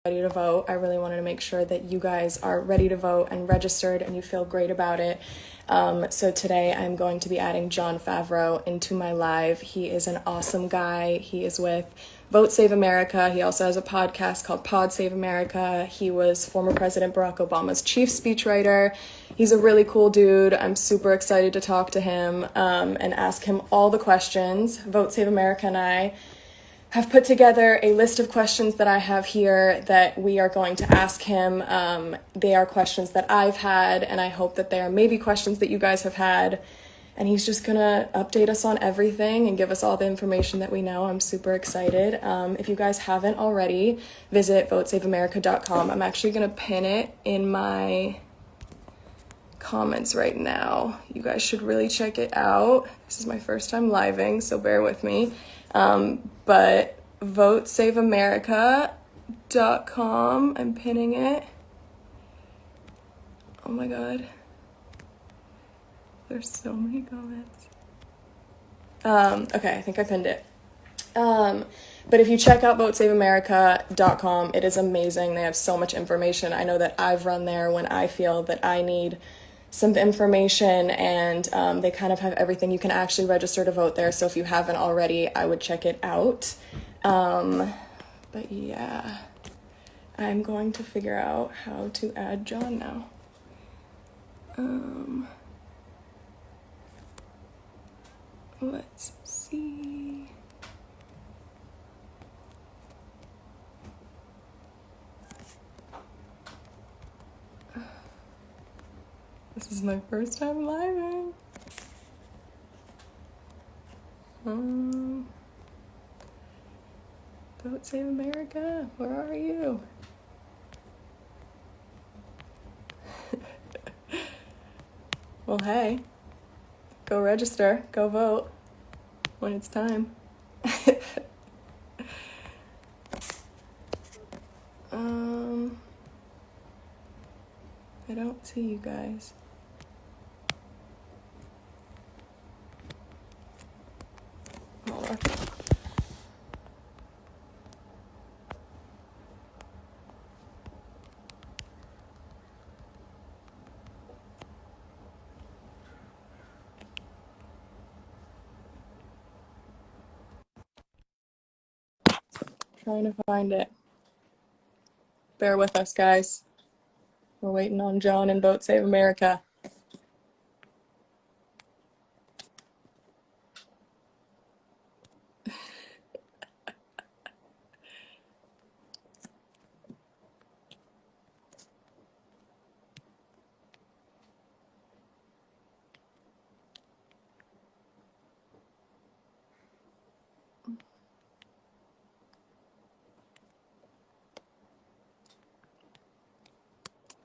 ready to vote. I really wanted to make sure that you guys are ready to vote and registered and you feel great about it. So today I'm going to be adding Jon Favreau into my live. He is an awesome guy. He is with Vote Save America. He also has a podcast called Pod Save America. He was former President Barack Obama's chief speechwriter. He's a really cool dude. I'm super excited to talk to him and ask him all the questions. Vote Save America and I have put together a list of questions that I have here that we are going to ask him. They are questions that I've had, and I hope that they are maybe questions that you guys have had. And he's just gonna update us on everything and give us all the information that we know. I'm super excited. If you guys haven't already, visit votesaveamerica.com. I'm actually gonna pin it in my comments right now. You guys should really check it out. This is my first time living, so bear with me. But votesaveamerica.com, I'm pinning it. Oh my God. There's so many comments. Okay, I think I pinned it. But if you check out votesaveamerica.com, it is amazing. They have so much information. I know that I've run there when I feel that I need some information, and they kind of have everything. You can actually register to vote there, so if you haven't already, I would check it out. But yeah, I'm going to figure out how to add Jon now. Let's see. This is my first time living. Vote Save America, where are you? Well, hey, go register, go vote when it's time. I don't see you guys. Hold on. Trying to find it. Bear with us, guys. We're waiting on Jon and Vote Save America.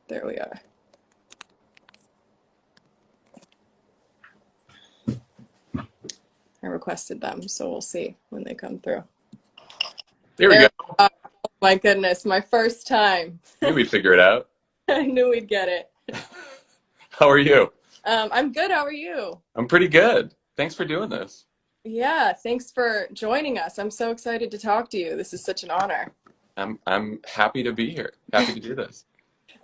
There we are. I requested them, so we'll see when they come through. There we go. Oh my goodness, my first time. Knew we'd figure it out. I knew we'd get it. How are you? I'm good. How are you? I'm pretty good. Thanks for doing this. Yeah, thanks for joining us. I'm so excited to talk to you. This is such an honor. I'm happy to be here. Happy to do this.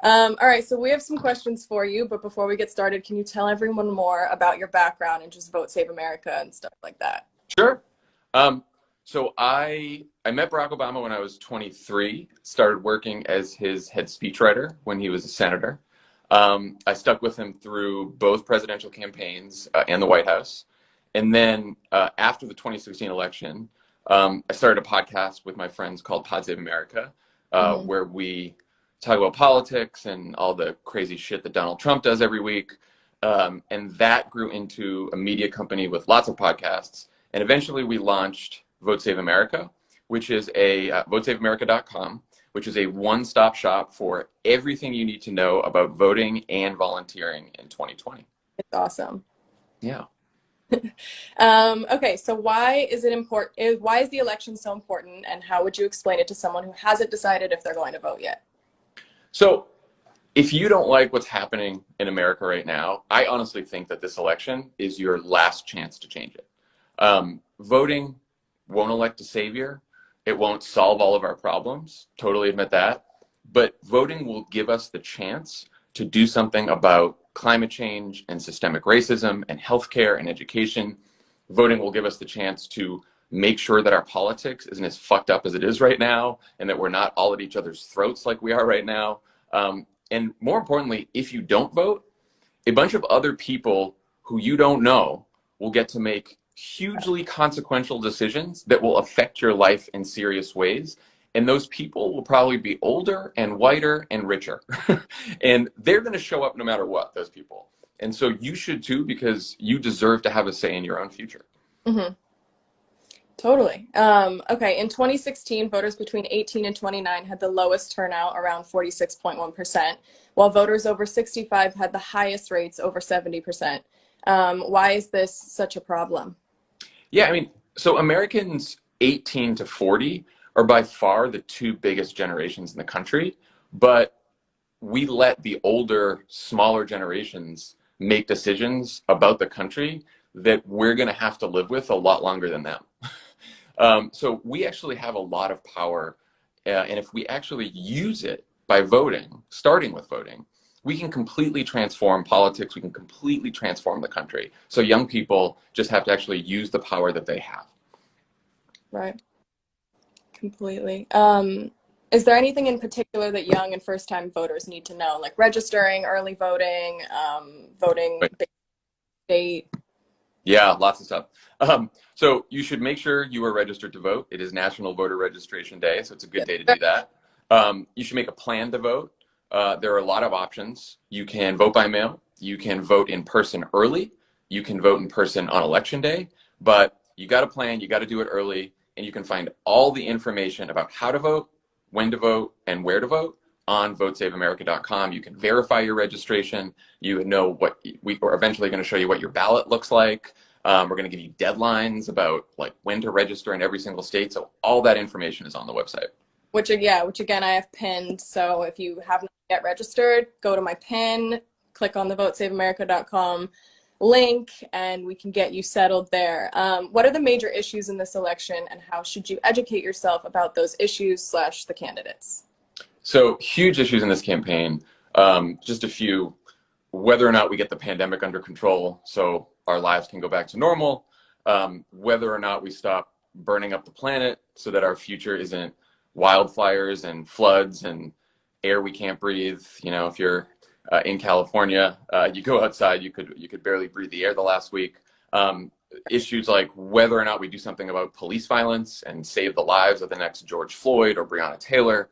All right, so we have some questions for you, but before we get started, can you tell everyone more about your background and just Vote Save America and stuff like that? Sure. So I met Barack Obama when I was 23, started working as his head speechwriter when he was a senator. I stuck with him through both presidential campaigns and the White House. And then after the 2016 election, I started a podcast with my friends called Pod Save America, where we talk about politics and all the crazy shit that Donald Trump does every week. And that grew into a media company with lots of podcasts. And eventually we launched Vote Save America, which is a votesaveamerica.com, which is a one-stop shop for everything you need to know about voting and volunteering in 2020. It's awesome. Yeah. Okay, so why is it important? Why is the election so important, and how would you explain it to someone who hasn't decided if they're going to vote yet? So if you don't like what's happening in America right now, I honestly think that this election is your last chance to change it. Voting won't elect a savior. It won't solve all of our problems. Totally admit that. but voting will give us the chance to do something about climate change and systemic racism and healthcare and education. Voting will give us the chance to make sure that our politics isn't as fucked up as it is right now, and that we're not all at each other's throats like we are right now. And more importantly, if you don't vote, a bunch of other people who you don't know will get to make hugely consequential decisions that will affect your life in serious ways. And those people will probably be older and whiter and richer. And they're going to show up no matter what, those people. And so you should too, because you deserve to have a say in your own future. Mm-hmm. Totally. Okay, in 2016, voters between 18 and 29 had the lowest turnout, around 46.1%, while voters over 65 had the highest rates, over 70%. Why is this such a problem? Yeah, I mean, so Americans 18 to 40 are by far the two biggest generations in the country, but we let the older, smaller generations make decisions about the country that we're going to have to live with a lot longer than them. So we actually have a lot of power, and if we actually use it by voting, starting with voting, we can completely transform politics. We can completely transform the country. So young people just have to actually use the power that they have. Right. Completely. Is there anything in particular that young and first-time voters need to know, like registering, early voting, voting date? Yeah, lots of stuff. So you should make sure you are registered to vote. It is National Voter Registration Day, so it's a good day to do that. You should make a plan to vote. There are a lot of options. You can vote by mail. You can vote in person early. You can vote in person on election day. But you got to plan, you got to do it early, and you can find all the information about how to vote, when to vote, and where to vote on votesaveamerica.com. You can verify your registration. You know what we're eventually going to show you what your ballot looks like. We're going to give you deadlines about like when to register in every single state. So all that information is on the website. Which again, I have pinned. So if you haven't yet registered, go to my pin, click on the votesaveamerica.com link, and we can get you settled there. What are the major issues in this election, and how should you educate yourself about those issues / the candidates? So huge issues in this campaign. Just a few: whether or not we get the pandemic under control so our lives can go back to normal, whether or not we stop burning up the planet so that our future isn't wildfires and floods and air we can't breathe. You know, if you're in California, you go outside, you could barely breathe the air the last week. Issues like whether or not we do something about police violence and save the lives of the next George Floyd or Breonna Taylor.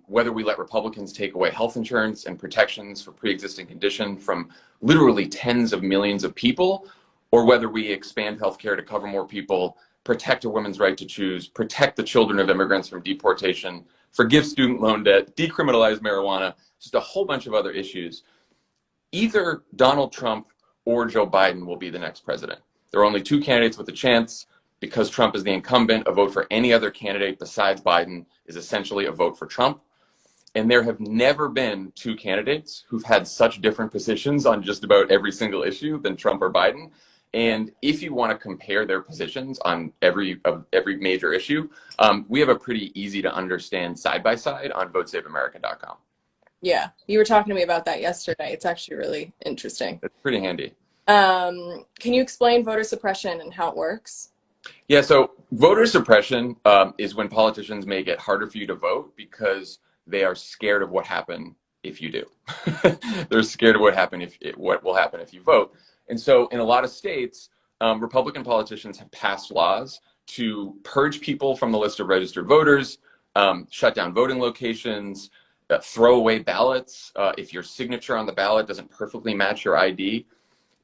Whether we let Republicans take away health insurance and protections for pre-existing condition from literally tens of millions of people, or whether we expand healthcare to cover more people, protect a woman's right to choose, protect the children of immigrants from deportation, forgive student loan debt, decriminalize marijuana, just a whole bunch of other issues. Either Donald Trump or Joe Biden will be the next president. There are only two candidates with a chance. Because Trump is the incumbent, a vote for any other candidate besides Biden is essentially a vote for Trump. And there have never been two candidates who've had such different positions on just about every single issue than Trump or Biden. And if you want to compare their positions on every major issue, we have a pretty easy to understand side by side on votesaveamerica.com. Yeah, you were talking to me about that yesterday. It's actually really interesting. It's pretty handy. Can you explain voter suppression and how it works? Yeah, so voter suppression is when politicians make it harder for you to vote because they are scared of what happened if you do. They're scared of what will happen if you vote. And so in a lot of states, Republican politicians have passed laws to purge people from the list of registered voters, shut down voting locations, throw away ballots if your signature on the ballot doesn't perfectly match your ID.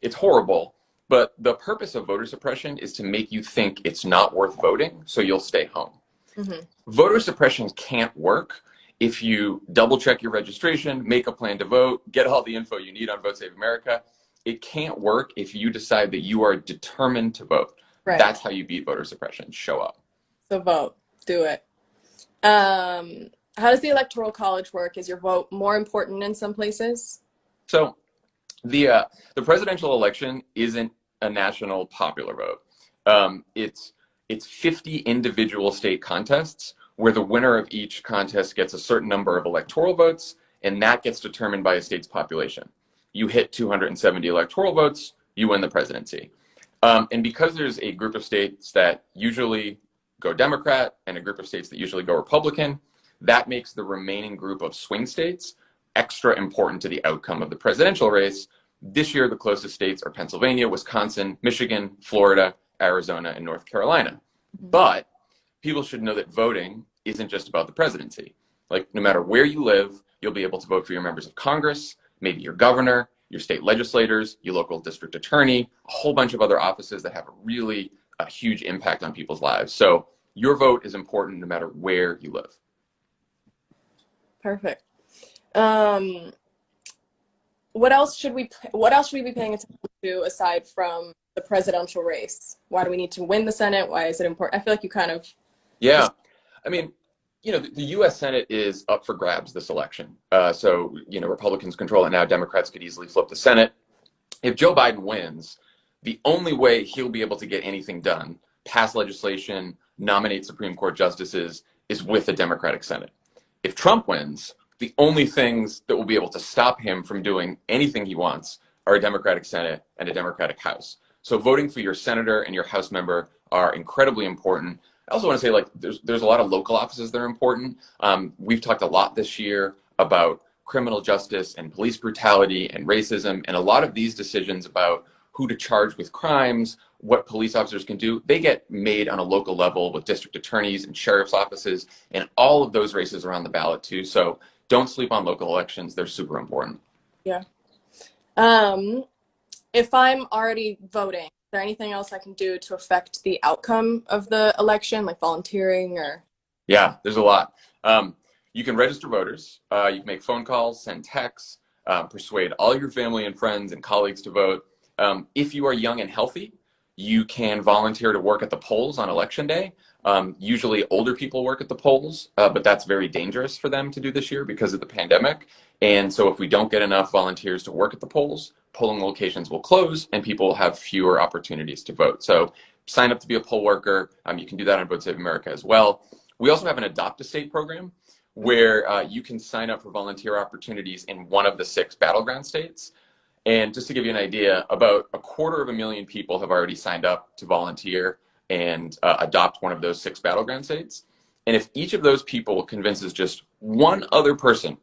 It's horrible. But the purpose of voter suppression is to make you think it's not worth voting, so you'll stay home. Mm-hmm. Voter suppression can't work if you double check your registration, make a plan to vote, get all the info you need on Vote Save America. It can't work if you decide that you are determined to vote. Right. That's how you beat voter suppression. Show up. So vote. Do it. How does the Electoral College work? Is your vote more important in some places? So the presidential election isn't a national popular vote. It's 50 individual state contests where the winner of each contest gets a certain number of electoral votes, and that gets determined by a state's population. You hit 270 electoral votes, you win the presidency. And because there's a group of states that usually go Democrat and a group of states that usually go Republican, that makes the remaining group of swing states extra important to the outcome of the presidential race. This year, the closest states are Pennsylvania, Wisconsin, Michigan, Florida, Arizona, and North Carolina. But people should know that voting isn't just about the presidency. Like, no matter where you live, you'll be able to vote for your members of Congress, maybe your governor, your state legislators, your local district attorney, a whole bunch of other offices that have a huge impact on people's lives. So your vote is important no matter where you live. Perfect. What else should we be paying attention to aside from the presidential race? Why do we need to win the Senate? Why is it important? I feel like you kind of... Yeah. I mean, the U.S. Senate is up for grabs this election. So, Republicans control it now. Democrats could easily flip the Senate. If Joe Biden wins, the only way he'll be able to get anything done, pass legislation, nominate Supreme Court justices, is with a Democratic Senate. If Trump wins, the only things that will be able to stop him from doing anything he wants are a Democratic Senate and a Democratic House. So voting for your senator and your House member are incredibly important. I also want to say, there's a lot of local offices that are important. We've talked a lot this year about criminal justice and police brutality and racism, and a lot of these decisions about who to charge with crimes, what police officers can do, they get made on a local level with district attorneys and sheriff's offices, and all of those races are on the ballot too. So don't sleep on local elections. They're super important. Yeah. If I'm already voting, is there anything else I can do to affect the outcome of the election, like volunteering or? Yeah, there's a lot. You can register voters. You can make phone calls, send texts, persuade all your family and friends and colleagues to vote. If you are young and healthy, you can volunteer to work at the polls on election day. Usually older people work at the polls, but that's very dangerous for them to do this year because of the pandemic. And so if we don't get enough volunteers to work at the polls, polling locations will close and people will have fewer opportunities to vote. So sign up to be a poll worker. You can do that on Vote Save America as well. We also have an Adopt a State program where you can sign up for volunteer opportunities in one of the 6 battleground states. And just to give you an idea, about 250,000 people have already signed up to volunteer and adopt one of those 6 battleground states. And if each of those people convinces just one other person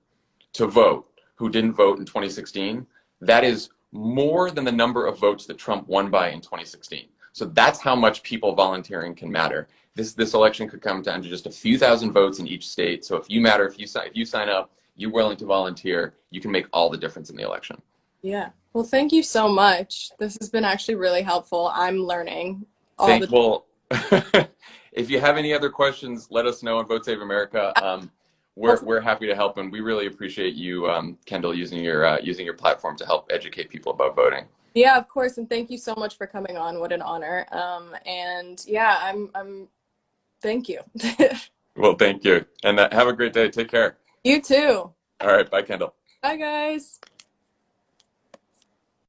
to vote who didn't vote in 2016, that is more than the number of votes that Trump won by in 2016. So that's how much people volunteering can matter. This election could come down to just a few thousand votes in each state. So if you sign up, you're willing to volunteer, you can make all the difference in the election. Yeah. Well, thank you so much. This has been actually really helpful. I'm learning Well, if you have any other questions, let us know on Vote Save America. We're happy to help, and we really appreciate you, Kendall, using your platform to help educate people about voting. Yeah, of course, and thank you so much for coming on. What an honor. And yeah, I'm thank you. Well, thank you, and have a great day. Take care. You too. All right, bye, Kendall. Bye, guys.